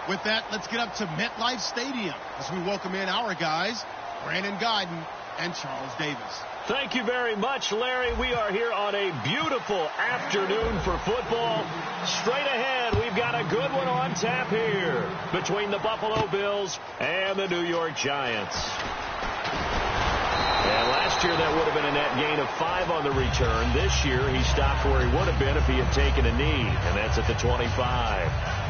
With that, let's get up to MetLife Stadium as we welcome in our guys, Brandon Guyton and Charles Davis. Thank you very much, Larry. We are here on a beautiful afternoon for football. Straight ahead, we've got a good one on tap here between the Buffalo Bills and the New York Giants. And last year, that would have been a net gain of 5 on the return. This year, he stopped where he would have been if he had taken a knee, and that's at the 25.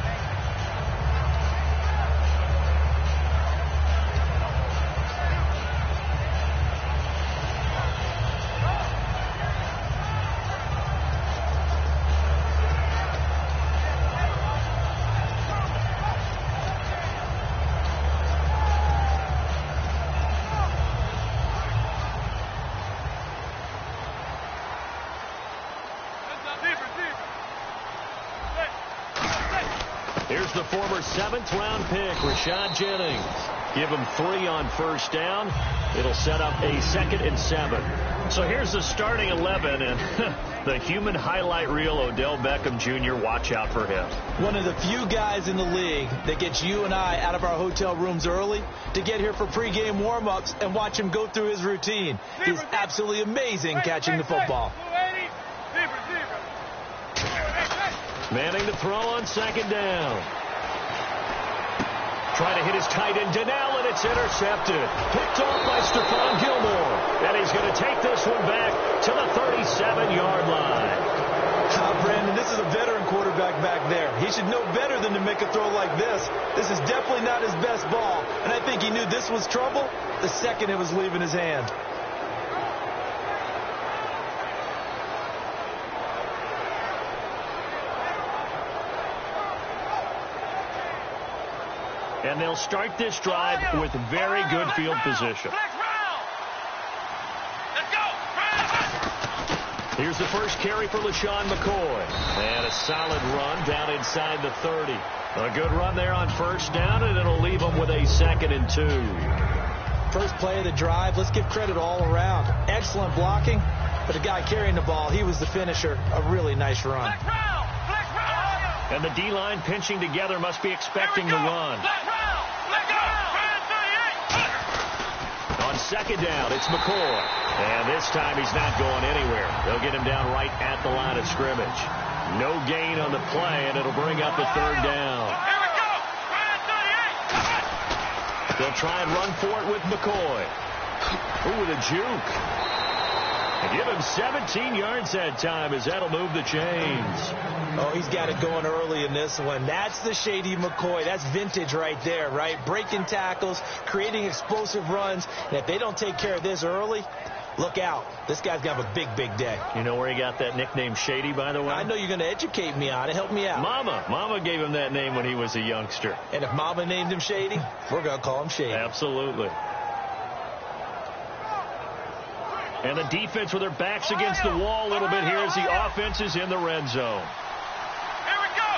Here's the former 7th-round pick, Rashad Jennings. Give him 3 on first down. It'll set up a 2nd and 7. So here's the starting 11, and the human highlight reel, Odell Beckham Jr., watch out for him. One of the few guys in the league that gets you and I out of our hotel rooms early to get here for pregame warm-ups and watch him go through his routine. He's absolutely amazing catching the football. Manning to throw on 2nd down. Trying to hit his tight end, Donnell, and it's intercepted. Picked off by Stephon Gilmore. And he's going to take this one back to the 37-yard line. Brandon, this is a veteran quarterback back there. He should know better than to make a throw like this. This is definitely not his best ball. And I think he knew this was trouble the second it was leaving his hand. And they'll start this drive with very good field position. Here's the first carry for LaShawn McCoy. And a solid run down inside the 30. A good run there on first down, and it'll leave them with a 2nd and 2. First play of the drive, let's give credit all around. Excellent blocking, but the guy carrying the ball, he was the finisher. A really nice run. And the D-line pinching together must be expecting the run. On 2nd down, it's McCoy. And this time he's not going anywhere. They'll get him down right at the line of scrimmage. No gain on the play, and it'll bring up the 3rd down. They'll try and run for it with McCoy. Ooh, with a juke. And give him 17 yards that time, as that'll move the chains. Oh, he's got it going early in this one. That's the shady McCoy. That's vintage right there, right? Breaking tackles, creating explosive runs. And if they don't take care of this early, look out. This guy's going to have a big, big day. You know where he got that nickname Shady, by the way? I know you're going to educate me on it. Help me out. Mama gave him that name when he was a youngster. And if Mama named him Shady, we're going to call him Shady. Absolutely. And the defense with their backs against the wall a little bit here as the offense is in the red zone. Here we go.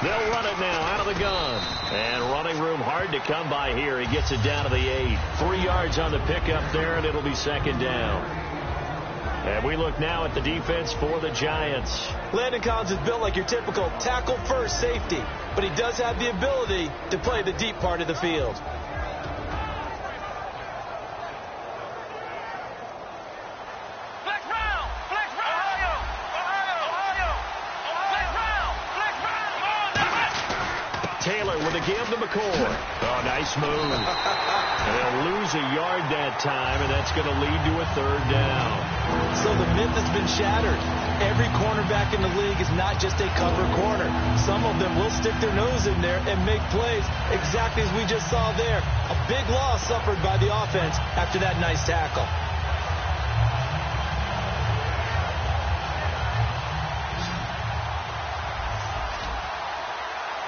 They'll run it now out of the gun. And running room hard to come by here. He gets it down to the 8. 3 yards on the pickup there, and it'll be 2nd down. And we look now at the defense for the Giants. Landon Collins is built like your typical tackle-first safety, but he does have the ability to play the deep part of the field. Taylor with a give to McCoy. Oh, nice move. And they'll lose a yard that time, and that's going to lead to a 3rd down. So the myth has been shattered. Every cornerback in the league is not just a cover corner. Some of them will stick their nose in there and make plays exactly as we just saw there. A big loss suffered by the offense after that nice tackle.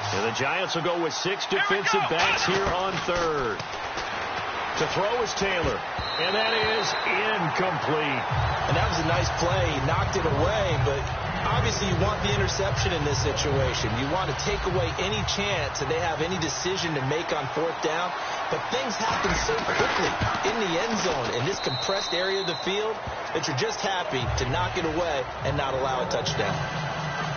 And the Giants will go with 6 defensive backs here on 3rd. To throw is Taylor. And that is incomplete. And that was a nice play. He knocked it away, but obviously you want the interception in this situation. You want to take away any chance that they have any decision to make on 4th down. But things happen so quickly in the end zone in this compressed area of the field that you're just happy to knock it away and not allow a touchdown.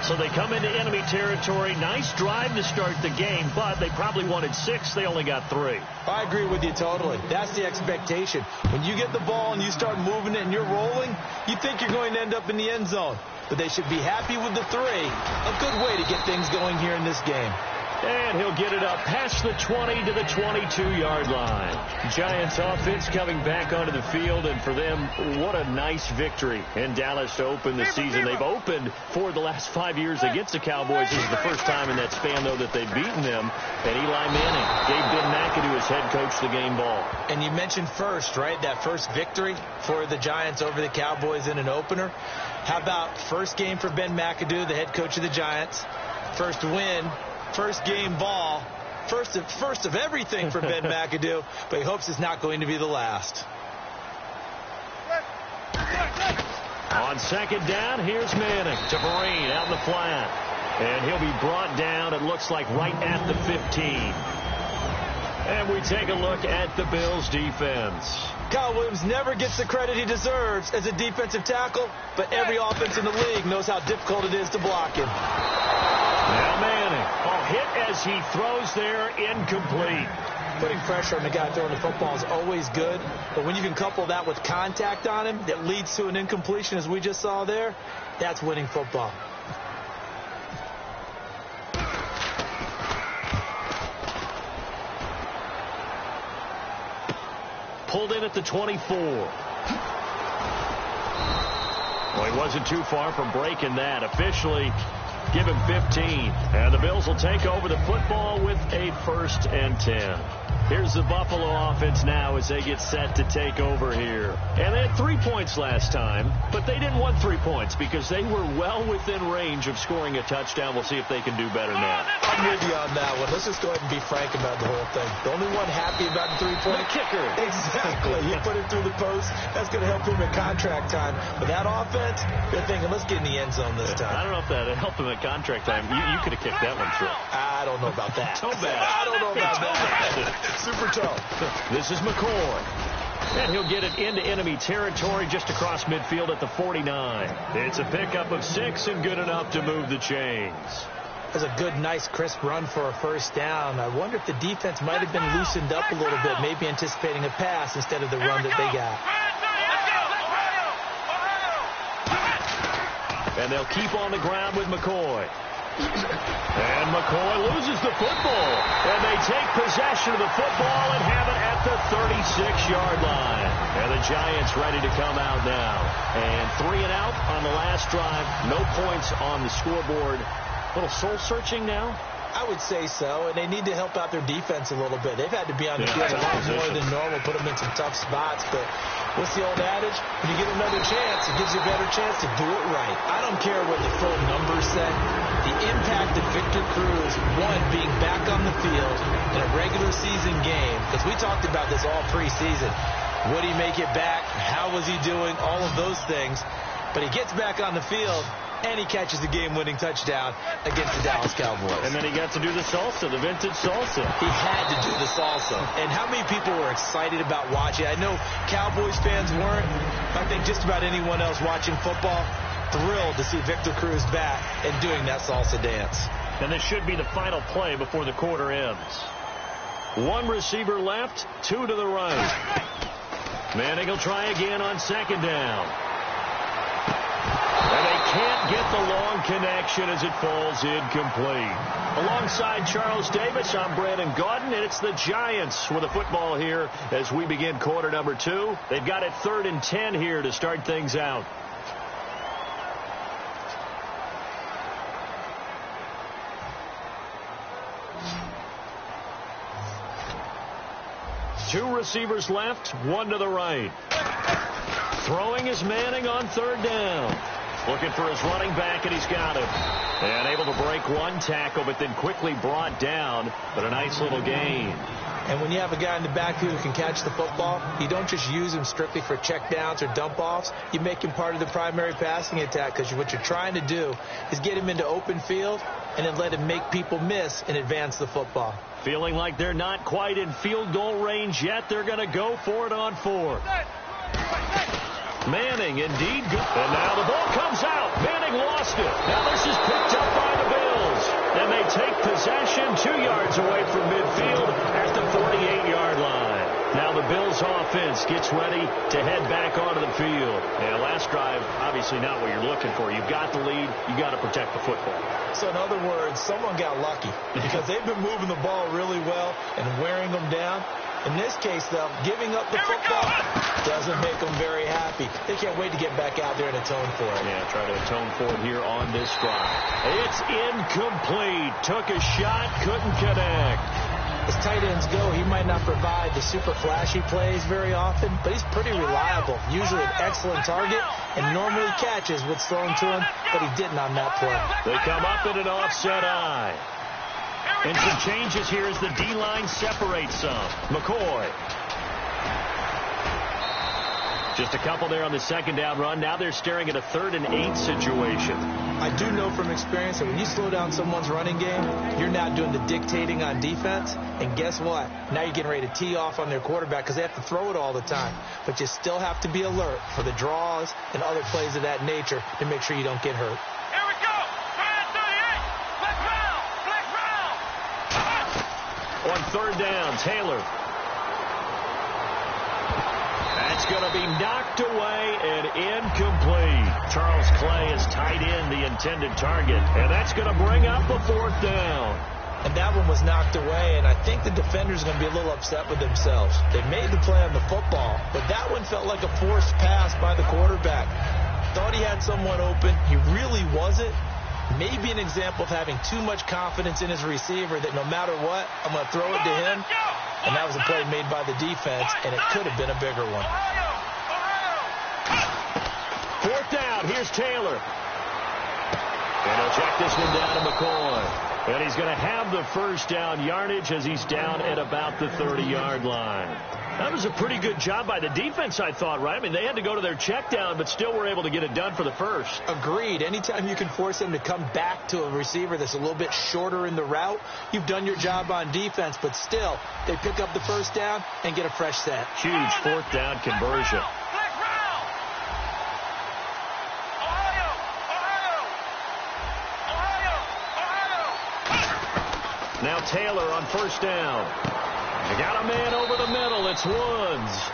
So they come into enemy territory. Nice drive to start the game, but they probably wanted 6. They only got 3. I agree with you totally. That's the expectation. When you get the ball and you start moving it and you're rolling, you think you're going to end up in the end zone. But they should be happy with the 3. A good way to get things going here in this game. And he'll get it up past the 20 to the 22-yard line. Giants offense coming back onto the field, and for them, what a nice victory in Dallas to open the season. They've opened for the last 5 years against the Cowboys. This is the first time in that span, though, that they've beaten them. And Eli Manning gave Ben McAdoo, his head coach, the game ball. And you mentioned first, right, that first victory for the Giants over the Cowboys in an opener. How about first game for Ben McAdoo, the head coach of the Giants? First win. First game ball, first of everything for Ben McAdoo, but he hopes it's not going to be the last. On second down, here's Manning to Vereen out in the flat. And he'll be brought down, it looks like, right at the 15. And we take a look at the Bills' defense. Kyle Williams never gets the credit he deserves as a defensive tackle, but every offense in the league knows how difficult it is to block him. Now Manning, hit as he throws there, incomplete. Putting pressure on the guy throwing the football is always good, but when you can couple that with contact on him that leads to an incompletion, as we just saw there, that's winning football. Pulled in at the 24. Well, he wasn't too far from breaking that. Officially, give him 15. And the Bills will take over the football with a 1st and 10. Here's the Buffalo offense now as they get set to take over here. And they had 3 points last time, but they didn't want 3 points because they were well within range of scoring a touchdown. We'll see if they can do better now. I'm with you on that one. Let's just go ahead and be frank about the whole thing. The only one happy about the 3-point kicker. Exactly. He put it through the post. That's going to help him at contract time. But that offense, they're thinking, let's get in the end zone this time. I don't know if that helped him at contract time. You could have kicked that one through. I don't know about that. Toe bad. I don't know about that. Super toe. This is McCoy. And he'll get it into enemy territory just across midfield at the 49. It's a pickup of 6 and good enough to move the chains. That was a good, nice, crisp run for a first down. I wonder if the defense might have been loosened up a little bit, maybe anticipating a pass instead of the run that they got. And they'll keep on the ground with McCoy. And McCoy loses the football. And they take possession of the football and have it at the 36-yard line. And the Giants ready to come out now. And 3 and out on the last drive. No points on the scoreboard. A little soul-searching now? I would say so, and they need to help out their defense a little bit. They've had to be on the field a lot more than normal, put them in some tough spots. But what's the old adage? When you get another chance, it gives you a better chance to do it right. I don't care what the full numbers say. The impact of Victor Cruz, one, being back on the field in a regular season game, because we talked about this all preseason. Would he make it back? How was he doing? All of those things. But he gets back on the field, and he catches the game-winning touchdown against the Dallas Cowboys. And then he got to do the salsa, the vintage salsa. He had to do the salsa. And how many people were excited about watching? I know Cowboys fans weren't. I think just about anyone else watching football, thrilled to see Victor Cruz back and doing that salsa dance. And this should be the final play before the quarter ends. 1 receiver left, 2 to the right. Manning will try again on second down. And they can't get the long connection as it falls incomplete. Alongside Charles Davis, I'm Brandon Gaudin, and it's the Giants with the football here as we begin quarter number 2. They've got it 3rd and 10 here to start things out. Two receivers left, 1 to the right. Throwing is Manning on 3rd down. Looking for his running back, and he's got him. And able to break 1 tackle, but then quickly brought down. But a nice little gain. And when you have a guy in the backfield who can catch the football, you don't just use him strictly for checkdowns or dump-offs. You make him part of the primary passing attack, because what you're trying to do is get him into open field and then let him make people miss and advance the football. Feeling like they're not quite in field goal range yet. They're going to go for it on 4th. Manning indeed good. And now the ball comes out. Manning lost it. Now this is picked up by the Bills. And they take possession 2 yards away from midfield at the 48-yard line. Now the Bills offense gets ready to head back onto the field. And last drive, obviously not what you're looking for. You've got the lead. You've got to protect the football. So in other words, someone got lucky because they've been moving the ball really well and wearing them down. In this case, though, giving up the football doesn't make them very happy. They can't wait to get back out there and atone for it. Yeah, try to atone for it here on this drive. It's incomplete. Took a shot, couldn't connect. As tight ends go, he might not provide the super flashy plays very often, but he's pretty reliable. Usually an excellent target and normally catches what's thrown to him, but he didn't on that play. They come up in an offset eye. And some changes here as the D-line separates some. McCoy. Just a couple there on the second down run. Now they're staring at a 3rd and 8 situation. I do know from experience that when you slow down someone's running game, you're now doing the dictating on defense. And guess what? Now you're getting ready to tee off on their quarterback because they have to throw it all the time. But you still have to be alert for the draws and other plays of that nature to make sure you don't get hurt. Here we go. 38. Black round. On 3rd down, Taylor. That's going to be knocked away and incomplete. Charles Clay is tied in the intended target, and that's going to bring up a 4th down. And that one was knocked away, and I think the defenders are going to be a little upset with themselves. They made the play on the football, but that one felt like a forced pass by the quarterback. Thought he had someone open. He really wasn't. Maybe an example of having too much confidence in his receiver that no matter what, I'm going to throw it to him. And that was a play made by the defense, and it could have been a bigger one. 4th down. Here's Taylor. And he'll check this one down to McCoy. And he's going to have the 1st down yardage as he's down at about the 30-yard line. That was a pretty good job by the defense, I thought, right? I mean, they had to go to their check down, but still were able to get it done for the 1st. Agreed. Anytime you can force them to come back to a receiver that's a little bit shorter in the route, you've done your job on defense, but still, they pick up the 1st down and get a fresh set. Huge 4th down conversion. Black round. Ohio. Now Taylor on 1st down. They got a man over the middle. It's Woods.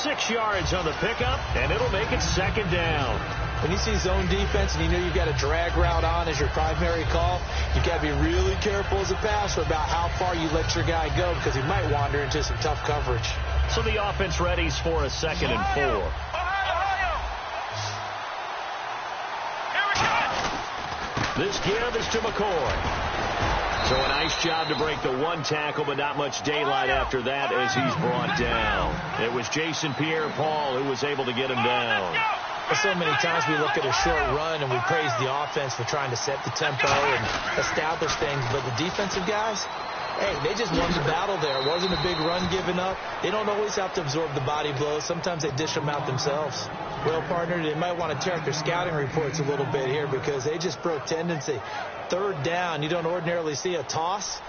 6 yards on the pickup, and it'll make it 2nd down. When you see zone defense and you know you've got a drag route on as your primary call, you've got to be really careful as a passer about how far you let your guy go because he might wander into some tough coverage. So the offense readies for a 2nd and 4. Ohio. Here we go. This give is to McCoy. So a nice job to break the 1 tackle, but not much daylight after that as he's brought down. It was Jason Pierre-Paul who was able to get him down. So many times we look at a short run and we praise the offense for trying to set the tempo and establish things, but the defensive guys, hey, they just won the battle there. It wasn't a big run given up. They don't always have to absorb the body blows. Sometimes they dish them out themselves. Well, partner, they might want to tear up their scouting reports a little bit here because they just broke tendency. 3rd down, you don't ordinarily see a toss.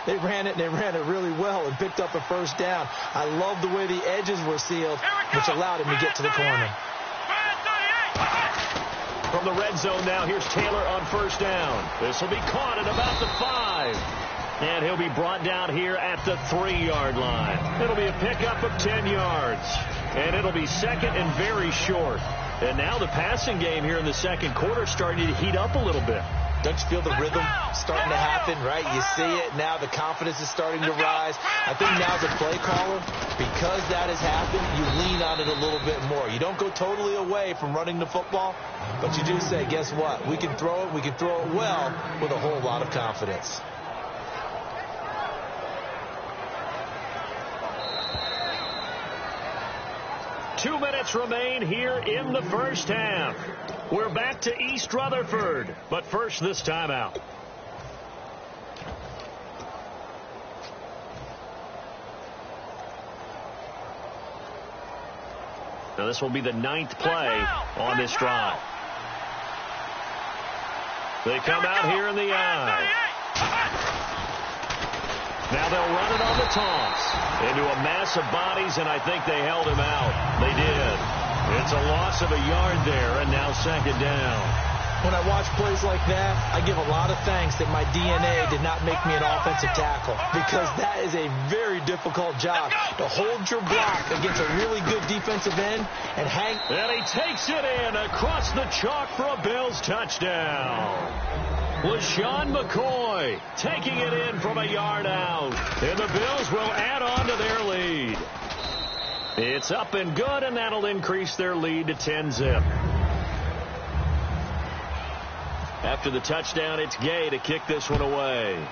They ran it, and they ran it really well and picked up a 1st down. I love the way the edges were sealed, which allowed him to get to the corner. From the red zone now, here's Taylor on 1st down. This will be caught at about the 5. And he'll be brought down here at the 3-yard line. It'll be a pickup of 10 yards. And it'll be 2nd and very short. And now the passing game here in the 2nd quarter starting to heat up a little bit. Don't you feel the rhythm starting to happen, right? You see it now. The confidence is starting to rise. I think now as a play caller, because that has happened, you lean on it a little bit more. You don't go totally away from running the football, but you do say, guess what? We can throw it. We can throw it well with a whole lot of confidence. Two minutes remain here in the 1st half. We're back to East Rutherford, but first this timeout. Now this will be the 9th play on this drive. They come out here in the eye. Now they'll run it on the toss into a mass of bodies, and I think they held him out. They did. It's a loss of a yard there, and now second down. When I watch plays like that, I give a lot of thanks that my DNA did not make me an offensive tackle, because that is a very difficult job to hold your block against a really good defensive end and hang. And he takes it in across the chalk for a Bills touchdown. LaShawn McCoy taking it in from a yard out. And the Bills will add on to their lead. It's up and good, and that'll increase their lead to 10-zip. After the touchdown, it's Gay to kick this one away.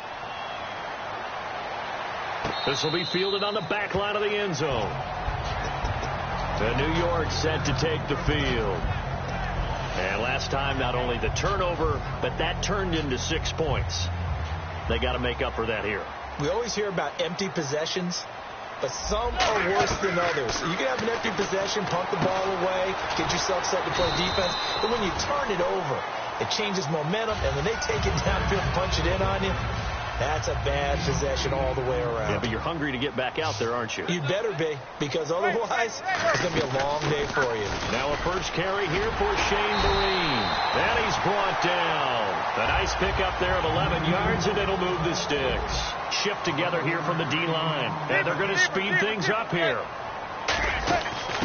This will be fielded on the back line of the end zone. The New York set to take the field. And last time, not only the turnover, but that turned into 6 points. They got to make up for that here. We always hear about empty possessions, but some are worse than others. You can have an empty possession, punt the ball away, get yourself set to play defense, but when you turn it over, it changes momentum, and when they take it downfield and punch it in on you, that's a bad possession all the way around. Yeah, but you're hungry to get back out there, aren't you? You better be, because otherwise, it's going to be a long day for you. Now a first carry here for Shane Vereen. And he's brought down. A nice pickup there of 11 yards, and it'll move the sticks. Shift together here from the D-line. And they're going to speed things up here.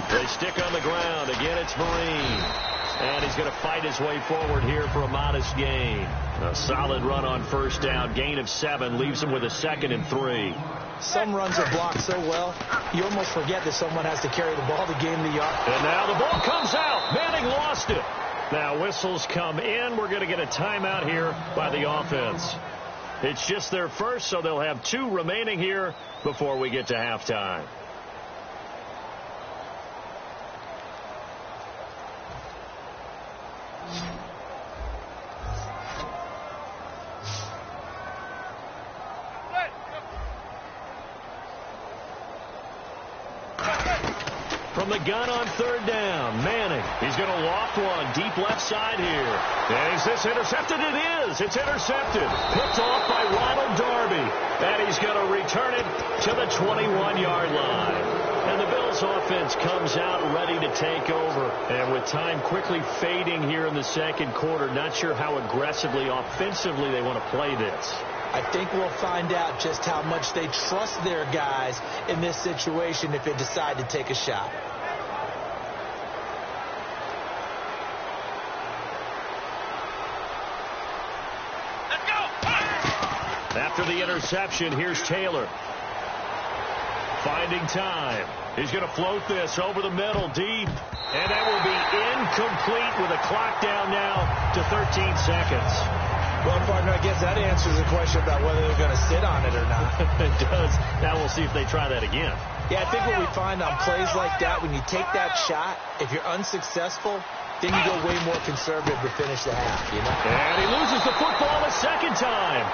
They stick on the ground. Again, it's Vereen. And he's going to fight his way forward here for a modest gain. A solid run on first down. Gain of 7 leaves him with a 2nd and 3. Some runs are blocked so well, you almost forget that someone has to carry the ball to gain the yard. And now the ball comes out. Manning lost it. Now whistles come in. We're going to get a timeout here by the offense. It's just their first, so they'll have 2 remaining here before we get to halftime. From the gun on third down, Manning. He's going to loft one deep left side here. And is this intercepted? It is. It's intercepted. Picked off by Ronald Darby. And he's going to return it to the 21-yard line. And the Bills offense comes out ready to take over. And with time quickly fading here in the second quarter, not sure how aggressively, offensively they want to play this. I think we'll find out just how much they trust their guys in this situation if they decide to take a shot. Let's go! After the interception, here's Taylor. Finding time. He's going to float this over the middle, deep. And that will be incomplete with a clock down now to 13 seconds. Well, partner, I guess that answers the question about whether they're going to sit on it or not. It does. Now we'll see if they try that again. Yeah, I think what we find on plays like that, when you take that shot, if you're unsuccessful, then you go way more conservative to finish the half, you know? And he loses the football a second time.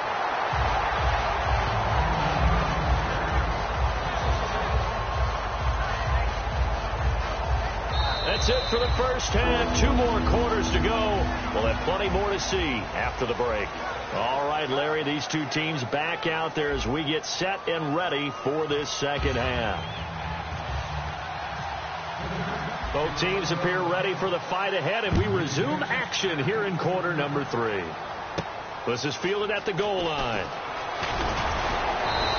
That's it for the first half. 2 more quarters to go. We'll have plenty more to see after the break. All right, Larry, these 2 teams back out there as we get set and ready for this second half. Both teams appear ready for the fight ahead, and we resume action here in quarter number 3. This is fielded at the goal line.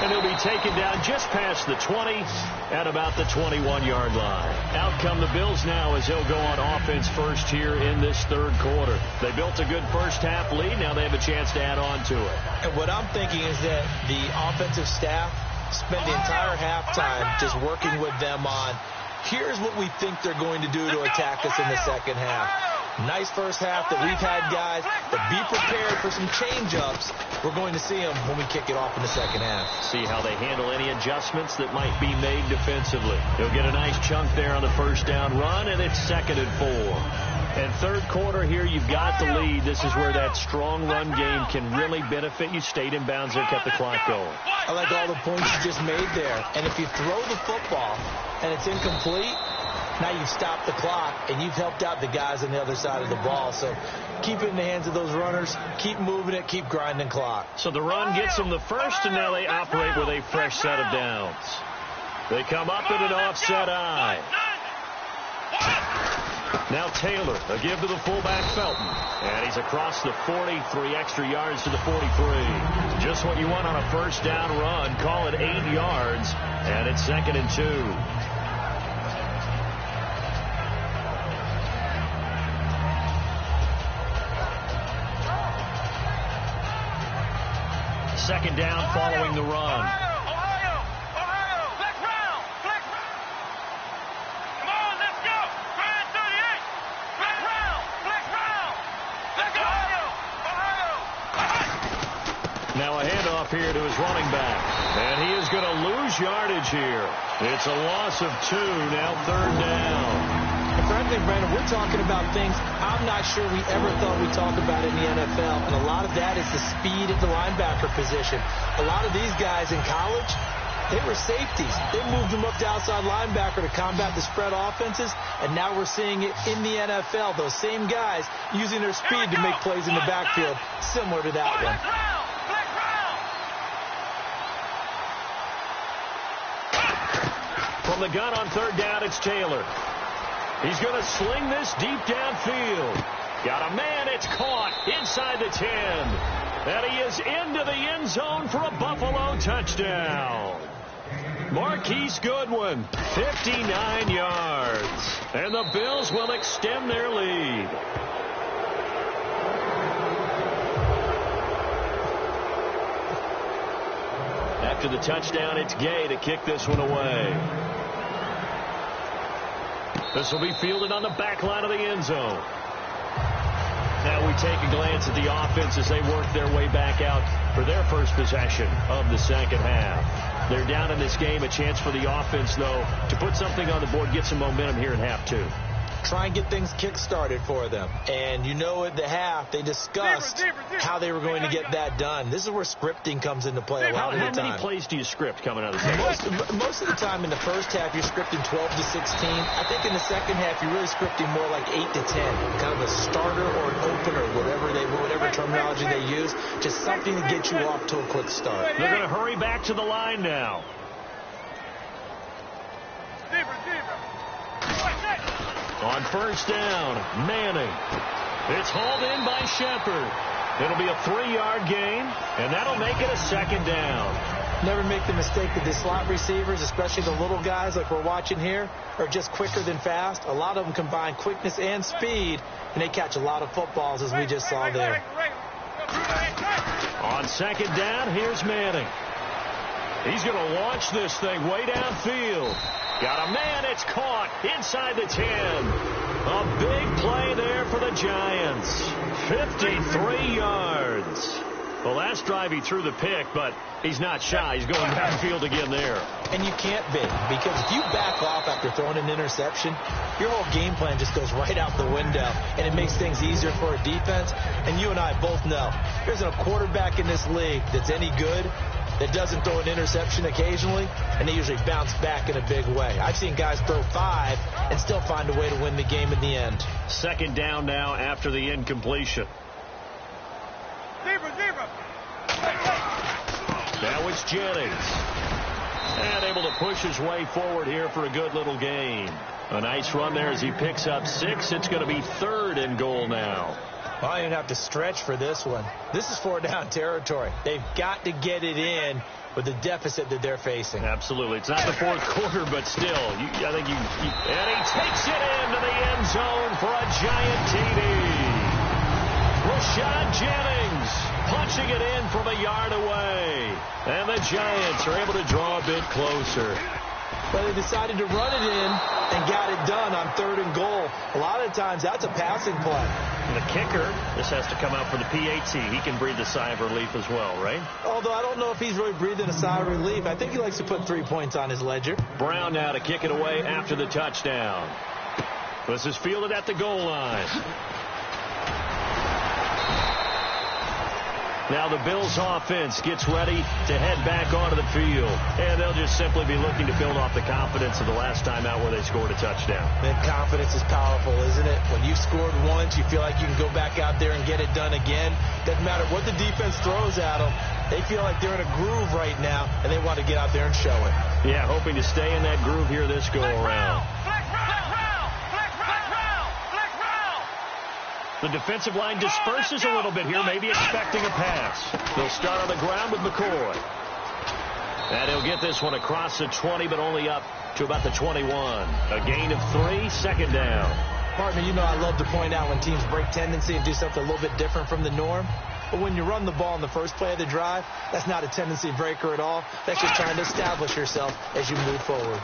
And he'll be taken down just past the 20 at about the 21-yard line. Out come the Bills now as they'll go on offense first here in this third quarter. They built a good first half lead. Now they have a chance to add on to it. And what I'm thinking is that the offensive staff spent the entire halftime just working with them on, here's what we think they're going to do to attack us in the second half. Nice first half that we've had, guys, but be prepared for some change-ups. We're going to see them when we kick it off in the second half. See how they handle any adjustments that might be made defensively. They'll get a nice chunk there on the first down run, and it's 2nd and 4. And third quarter here, you've got the lead. This is where that strong run game can really benefit you. Stayed in bounds there, kept the clock going. I like all the points you just made there. And if you throw the football and it's incomplete, now you've stopped the clock, and you've helped out the guys on the other side of the ball. So keep it in the hands of those runners. Keep moving it. Keep grinding clock. So the run gets them the first, and now they operate with a fresh set of downs. They come up in an offset eye. Now Taylor, a give to the fullback Felton. And he's across the 40, 3 extra yards to the 43. Just what you want on a first down run. Call it 8 yards, and it's 2nd and 2. Second down following the run. Now a handoff here to his running back. And he is going to lose yardage here. It's a loss of 2. Now 3rd down. And frankly, Brandon, we're talking about things I'm not sure we ever thought we'd talk about in the NFL. And a lot of that is the speed at the linebacker position. A lot of these guys in college, they were safeties. They moved them up to outside linebacker to combat the spread offenses. And now we're seeing it in the NFL. Those same guys using their speed to make plays in the backfield, similar to that one. From the gun on 3rd down, it's Taylor. He's going to sling this deep downfield. Got a man. It's caught inside the 10. And he is into the end zone for a Buffalo touchdown. Marquise Goodwin, 59 yards. And the Bills will extend their lead. After the touchdown, it's Gay to kick this one away. This will be fielded on the back line of the end zone. Now we take a glance at the offense as they work their way back out for their first possession of the second half. They're down in this game. A chance for the offense, though, to put something on the board, get some momentum here in half 2. Try and get things kick-started for them. And you know at the half, they discussed how they were going to get that done. This is where scripting comes into play a lot of the time. How many plays do you script coming out of the second half? Most of the time in the first half, you're scripting 12 to 16. I think in the second half, you're really scripting more like 8 to 10. Kind of a starter or an opener, whatever terminology they use. Just something to get you off to a quick start. They're going to hurry back to the line now. On first down, Manning. It's hauled in by Shepard. It'll be a 3-yard gain, and that'll make it a 2nd down. Never make the mistake that the slot receivers, especially the little guys like we're watching here, are just quicker than fast. A lot of them combine quickness and speed, and they catch a lot of footballs, as we just saw there. On 2nd down, here's Manning. He's going to launch this thing way downfield. Got a man. It's caught inside the 10. A big play there for the Giants. 53 yards. The last drive he threw the pick, but he's not shy. He's going downfield again there. And you can't be, because if you back off after throwing an interception, your whole game plan just goes right out the window, and it makes things easier for a defense. And you and I both know there isn't a quarterback in this league that's any good that doesn't throw an interception occasionally, and they usually bounce back in a big way. I've seen guys throw 5 and still find a way to win the game in the end. 2nd down now after the incompletion. Now it's Jennings. And able to push his way forward here for a good little gain. A nice run there as he picks up 6. It's going to be 3rd and goal now. Well, I didn't have to stretch for this one. This is 4-down territory. They've got to get it in with the deficit that they're facing. Absolutely. It's not the 4th quarter, but still, and he takes it into the end zone for a giant TD. Rashad Jennings punching it in from a yard away. And the Giants are able to draw a bit closer. But they decided to run it in and got it done on 3rd and goal. A lot of times that's a passing play. And the kicker, this has to come out for the PAT. He can breathe a sigh of relief as well, right? Although I don't know if he's really breathing a sigh of relief. I think he likes to put 3 points on his ledger. Brown now to kick it away after the touchdown. This is fielded at the goal line. Now the Bills offense gets ready to head back onto the field. And they'll just simply be looking to build off the confidence of the last time out where they scored a touchdown. Man, confidence is powerful, isn't it? When you've scored once, you feel like you can go back out there and get it done again. Doesn't matter what the defense throws at them. They feel like they're in a groove right now, and they want to get out there and show it. Yeah, hoping to stay in that groove here this go around. The defensive line disperses a little bit here, maybe expecting a pass. They'll start on the ground with McCoy. And he'll get this one across the 20, but only up to about the 21. A gain of 3, second down. Partner, you know I love to point out when teams break tendency and do something a little bit different from the norm. But when you run the ball in the first play of the drive, that's not a tendency breaker at all. That's just trying to establish yourself as you move forward.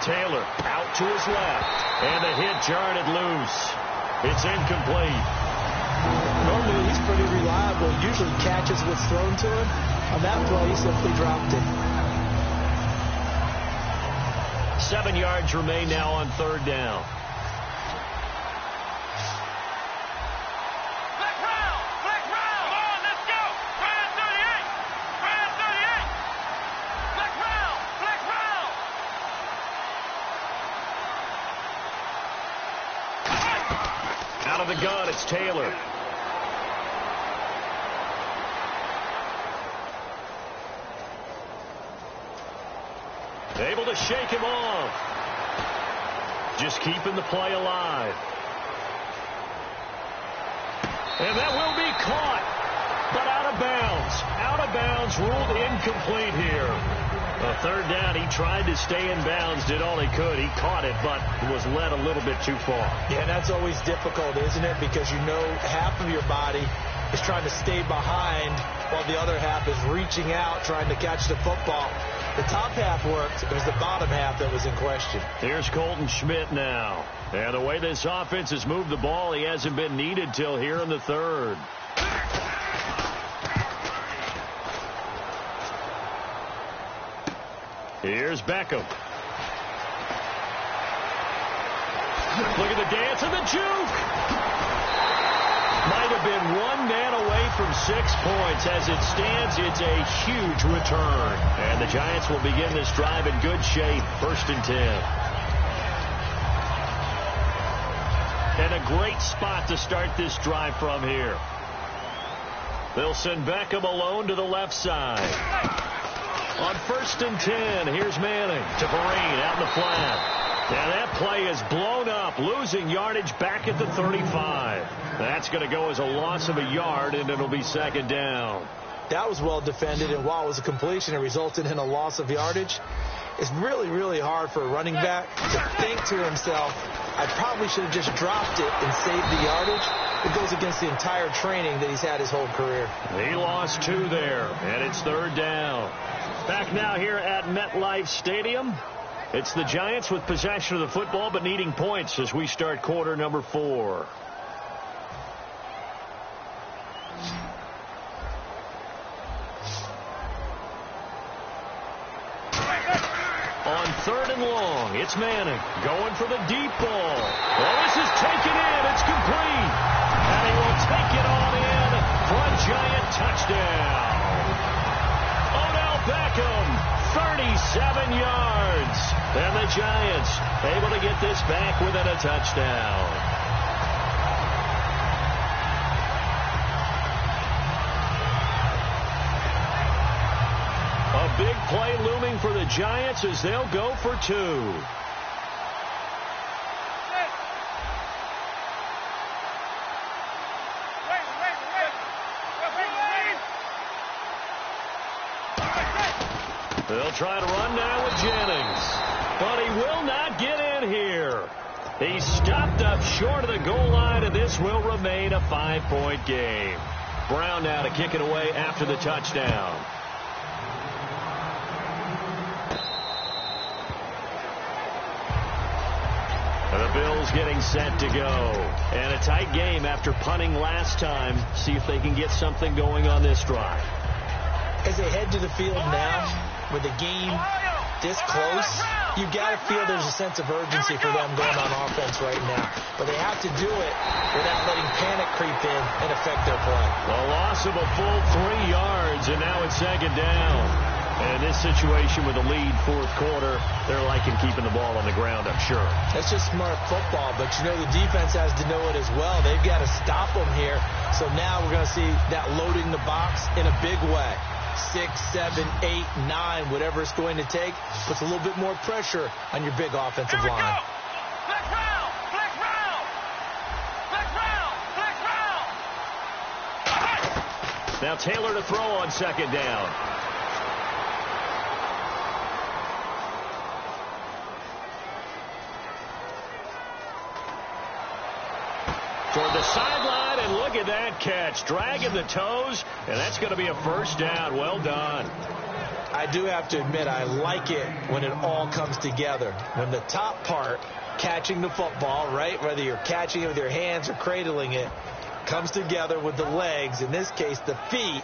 Taylor out to his left. And the hit jarred it loose. It's incomplete. Normally, he's pretty reliable. Usually catches what's thrown to him. On that play, he simply dropped it. 7 yards remain now on third down. Out of the gun, it's Taylor. Able to shake him off. Just keeping the play alive. And that will be caught, but out of bounds. Out of bounds, ruled incomplete here. A third down, he tried to stay in bounds, did all he could. He caught it, but was led a little bit too far. Yeah, that's always difficult, isn't it? Because you know half of your body is trying to stay behind while the other half is reaching out, trying to catch the football. The top half worked. It was the bottom half that was in question. Here's Colton Schmidt now. And the way this offense has moved the ball, he hasn't been needed till here in the third. Here's Beckham. Look at the dance and the juke. Might have been one man away from 6 points. As it stands, it's a huge return. And the Giants will begin this drive in good shape. 1st and 10. And a great spot to start this drive from here. They'll send Beckham alone to the left side. On 1st and 10, here's Manning to Vereen out in the flat. And that play is blown up, losing yardage back at the 35. That's going to go as a loss of a yard, and it'll be 2nd down. That was well defended, and while it was a completion, it resulted in a loss of yardage. It's really, really hard for a running back to think to himself, I probably should have just dropped it and saved the yardage. It goes against the entire training that he's had his whole career. He lost 2 there, and it's 3rd down. Back now here at MetLife Stadium. It's the Giants with possession of the football, but needing points as we start quarter number 4. On 3rd and long, it's Manning going for the deep ball. Well, this is taken in. It's complete. And he will take it on in for a Giant touchdown. Odell Beckham, 37 yards. And the Giants able to get this back within a touchdown. A big play looming for the Giants as they'll go for 2. They'll try to run now with Jennings, but he will not get in here. He's stopped up short of the goal line, and this will remain a 5-point game. Brown now to kick it away after the touchdown. The Bills getting set to go. And a tight game after punting last time. See if they can get something going on this drive. As they head to the field now, with the game this close, you got to feel there's a sense of urgency for them going on offense right now. But they have to do it without letting panic creep in and affect their play. A loss of a full 3 yards, and now it's 2nd down. And in this situation with a lead 4th quarter, they're liking keeping the ball on the ground, I'm sure. That's just smart football, but you know the defense has to know it as well. They've got to stop them here. So now we're going to see that loading the box in a big way. 6, 7, 8, 9, whatever it's going to take, puts a little bit more pressure on your big offensive line. Black round! Black round! Black round! Now Taylor to throw on second down. Toward the sideline, and look at that catch. Dragging the toes, and that's going to be a first down. Well done. I do have to admit, I like it when it all comes together. When the top part, catching the football, right, whether you're catching it with your hands or cradling it, comes together with the legs, in this case the feet,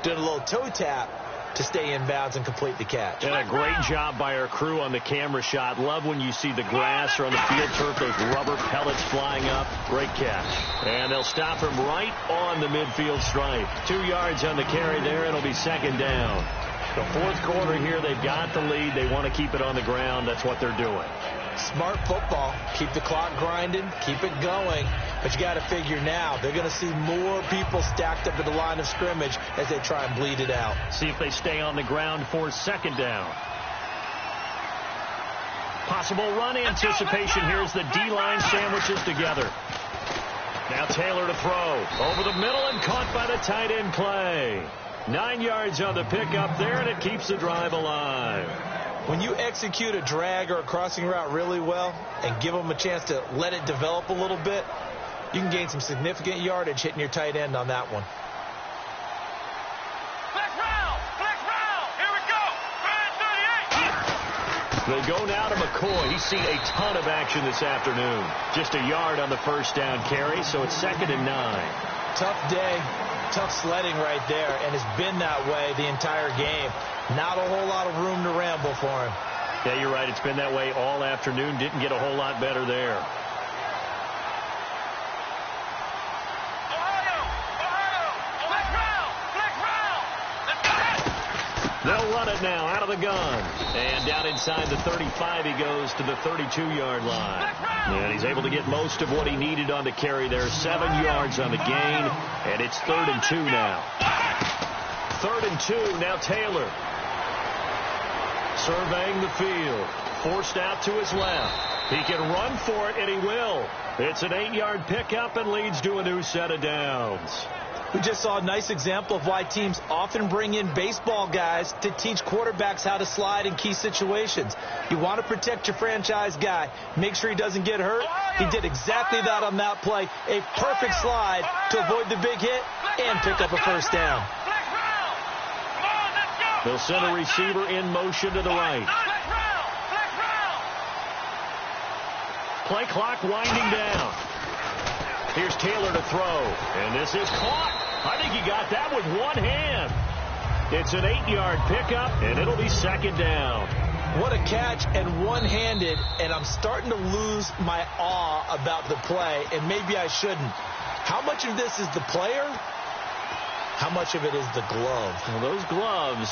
doing a little toe tap to stay in bounds and complete the catch. And a great job by our crew on the camera shot. Love when you see the grass or on the field turf, those rubber pellets flying up. Great catch. And they'll stop him right on the midfield stripe. 2 yards on the carry there. It'll be second down. The fourth quarter here, they've got the lead. They want to keep it on the ground. That's what they're doing. Smart football. Keep the clock grinding. Keep it going. But you got to figure now, they're going to see more people stacked up at the line of scrimmage as they try and bleed it out. See if they stay on the ground for second down. Possible run anticipation. Here's the D-line sandwiches together. Now Taylor to throw. Over the middle and caught by the tight end Clay. 9 yards on the pickup there, and it keeps the drive alive. When you execute a drag or a crossing route really well and give them a chance to let it develop a little bit, you can gain some significant yardage hitting your tight end on that one. Flex round, here we go. They go now to McCoy. He's seen a ton of action this afternoon. Just a yard on the first down carry, so it's 2nd and 9. Tough day, tough sledding right there, and it's been that way the entire game. Not a whole lot of room to ramble for him. Yeah, you're right. It's been that way all afternoon. Didn't get a whole lot better there. They'll run it now out of the gun. And down inside the 35, he goes to the 32-yard line. And he's able to get most of what he needed on the carry there. 7 yards on the gain. And it's 3rd and 2 now. 3rd and 2. Now Taylor. Surveying the field. Forced out to his left. He can run for it, and he will. It's an 8-yard pickup and leads to a new set of downs. We just saw a nice example of why teams often bring in baseball guys to teach quarterbacks how to slide in key situations. You want to protect your franchise guy. Make sure he doesn't get hurt. He did exactly that on that play. A perfect slide to avoid the big hit and pick up a first down. They'll send a receiver in motion to the right. Play clock winding down. Here's Taylor to throw. And this is caught. I think he got that with one hand. It's an 8-yard pickup, and it'll be 2nd down. What a catch, and one-handed, and I'm starting to lose my awe about the play, and maybe I shouldn't. How much of this is the player? How much of it is the glove? Well, those gloves,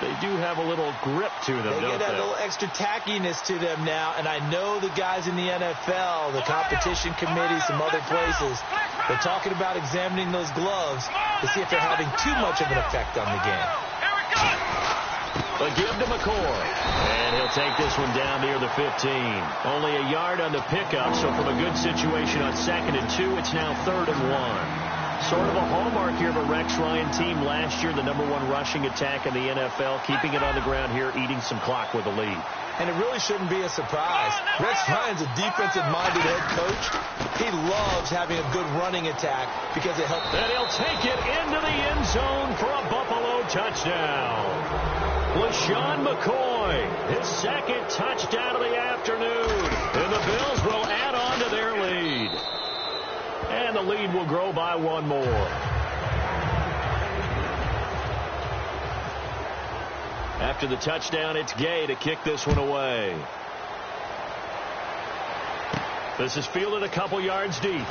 they do have a little grip to them, They get a little extra tackiness to them now, and I know the guys in the NFL, the competition committee, some other places, they're talking about examining those gloves to see if they're having too much of an effect on the game. A give to McCoy, and he'll take this one down near the 15. Only a yard on the pickup, so from a good situation on 2nd and 2, it's now 3rd and 1. Sort of a hallmark here of a Rex Ryan team last year, the #1 rushing attack in the NFL, keeping it on the ground here, eating some clock with a lead. And it really shouldn't be a surprise. Rex Ryan's a defensive-minded head coach. He loves having a good running attack because it helps. And he'll take it into the end zone for a Buffalo touchdown. LaShawn McCoy, his 2nd touchdown of the afternoon. And the Bills will add on to their lead. And the lead will grow by 1 more. After the touchdown, it's Gay to kick this one away. This is fielded a couple yards deep.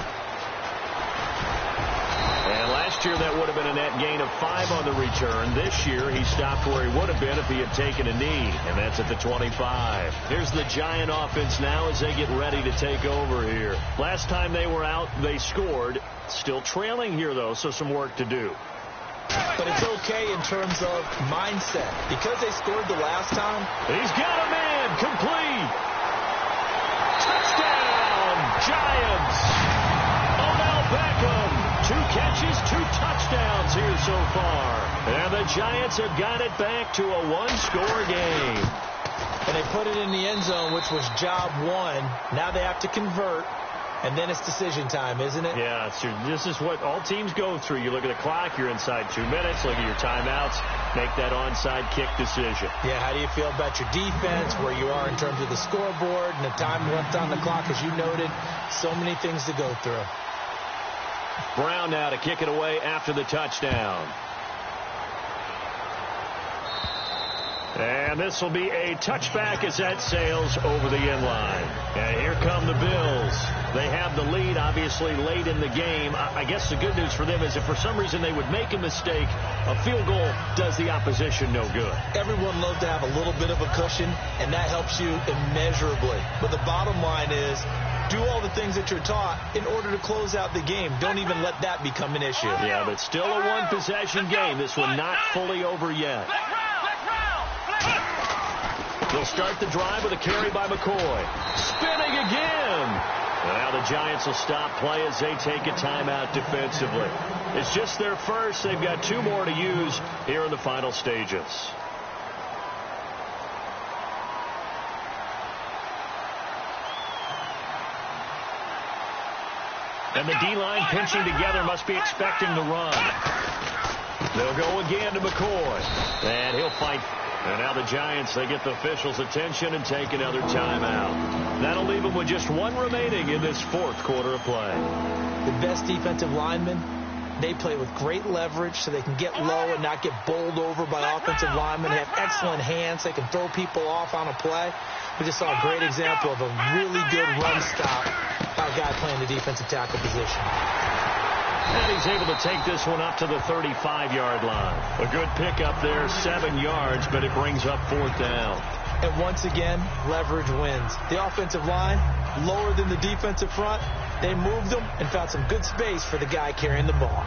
And last year, that would have been a net gain of 5 on the return. This year, he stopped where he would have been if he had taken a knee, and that's at the 25. Here's the Giant offense now as they get ready to take over here. Last time they were out, they scored. Still trailing here, though, so some work to do. But it's okay in terms of mindset. Because they scored the last time. He's got a man. Complete. Touchdown, Giants. Odell Beckham. 2 catches, 2 touchdowns here so far. And the Giants have got it back to a 1-score game. And they put it in the end zone, which was job 1. Now they have to convert. And then it's decision time, isn't it? Yeah, this is what all teams go through. You look at the clock, you're inside 2 minutes, look at your timeouts, make that onside kick decision. Yeah, how do you feel about your defense, where you are in terms of the scoreboard, and the time left on the clock, as you noted, so many things to go through. Brown now to kick it away after the touchdown. And this will be a touchback as that sails over the end line. And here come the Bills. They have the lead, obviously, late in the game. I guess the good news for them is if for some reason they would make a mistake, a field goal does the opposition no good. Everyone loves to have a little bit of a cushion, and that helps you immeasurably. But the bottom line is, do all the things that you're taught in order to close out the game. Don't even let that become an issue. Yeah, but still a one-possession game. This one not fully over yet. They'll start the drive with a carry by McCoy. Spinning again. And now the Giants will stop play as they take a timeout defensively. It's just their first. They've got 2 more to use here in the final stages. And the D-line pinching together, must be expecting the run. They'll go again to McCoy. And he'll fight. And now the Giants, they get the officials' attention and take another timeout. That'll leave them with just 1 remaining in this 4th quarter of play. The best defensive linemen, they play with great leverage so they can get low and not get bowled over by offensive linemen. They have excellent hands. They can throw people off on a play. We just saw a great example of a really good run stop by a guy playing the defensive tackle position. And he's able to take this one up to the 35-yard line. A good pickup there, 7 yards, but it brings up 4th down. And once again, leverage wins. The offensive line, lower than the defensive front. They moved them and found some good space for the guy carrying the ball.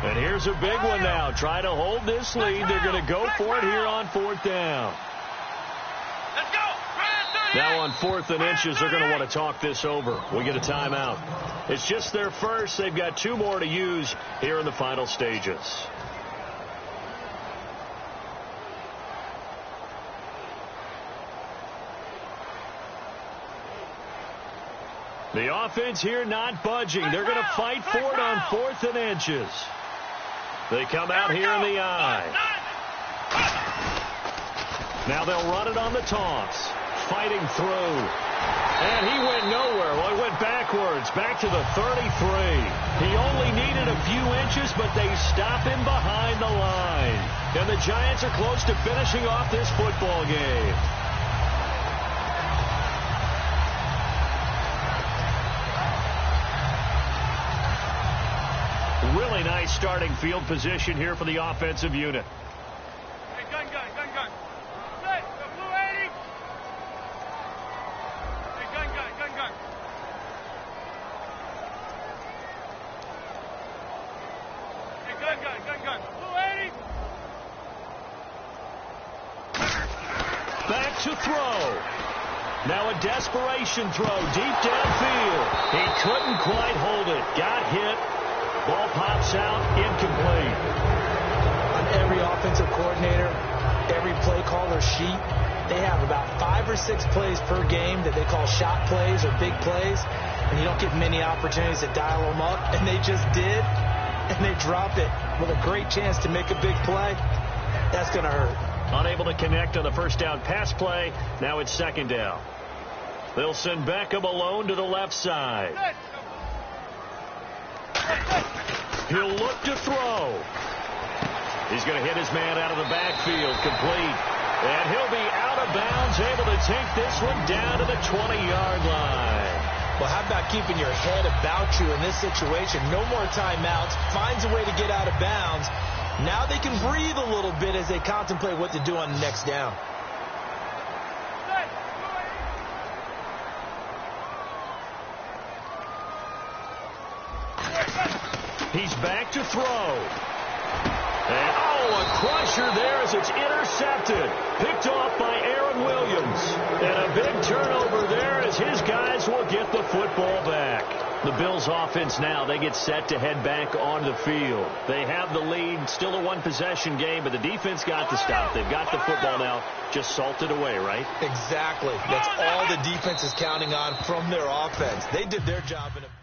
And here's a big one now. Try to hold this lead. They're going to go for it here on 4th down. Now on 4th and inches, they're going to want to talk this over. We get a timeout. It's just their first. They've got 2 more to use here in the final stages. The offense here not budging. They're going to fight for it on 4th and inches. They come out here in the eye. Now they'll run it on the toss. Fighting through. And he went nowhere. Well, he went backwards. Back to the 33. He only needed a few inches, but they stop him behind the line. And the Giants are close to finishing off this football game. Really nice starting field position here for the offensive unit. Hey, gun. Hey, the blue 80. Hey, gun. Hey, gun. Blue 80. Back to throw. Now a desperation throw deep downfield. He couldn't quite hold it. Got hit. Ball pops out, incomplete. On every offensive coordinator, every play caller sheet, they have about 5 or 6 plays per game that they call shot plays or big plays, and you don't get many opportunities to dial them up, and they just did, and they dropped it with a great chance to make a big play. That's going to hurt. Unable to connect on the first down pass play. Now it's 2nd down. They'll send Beckham alone to the left side. He'll look to throw. He's going to hit his man out of the backfield, complete. And he'll be out of bounds, able to take this one down to the 20-yard line. Well, how about keeping your head about you in this situation? No more timeouts. Finds a way to get out of bounds. Now they can breathe a little bit as they contemplate what to do on the next down. He's back to throw. And, a crusher there as it's intercepted. Picked off by Aaron Williams. And a big turnover there as his guys will get the football back. The Bills offense now, they get set to head back on the field. They have the lead, still a one-possession game, but the defense got the stop. They've got the football now, just salted away, right? Exactly. That's all the defense is counting on from their offense. They did their job in a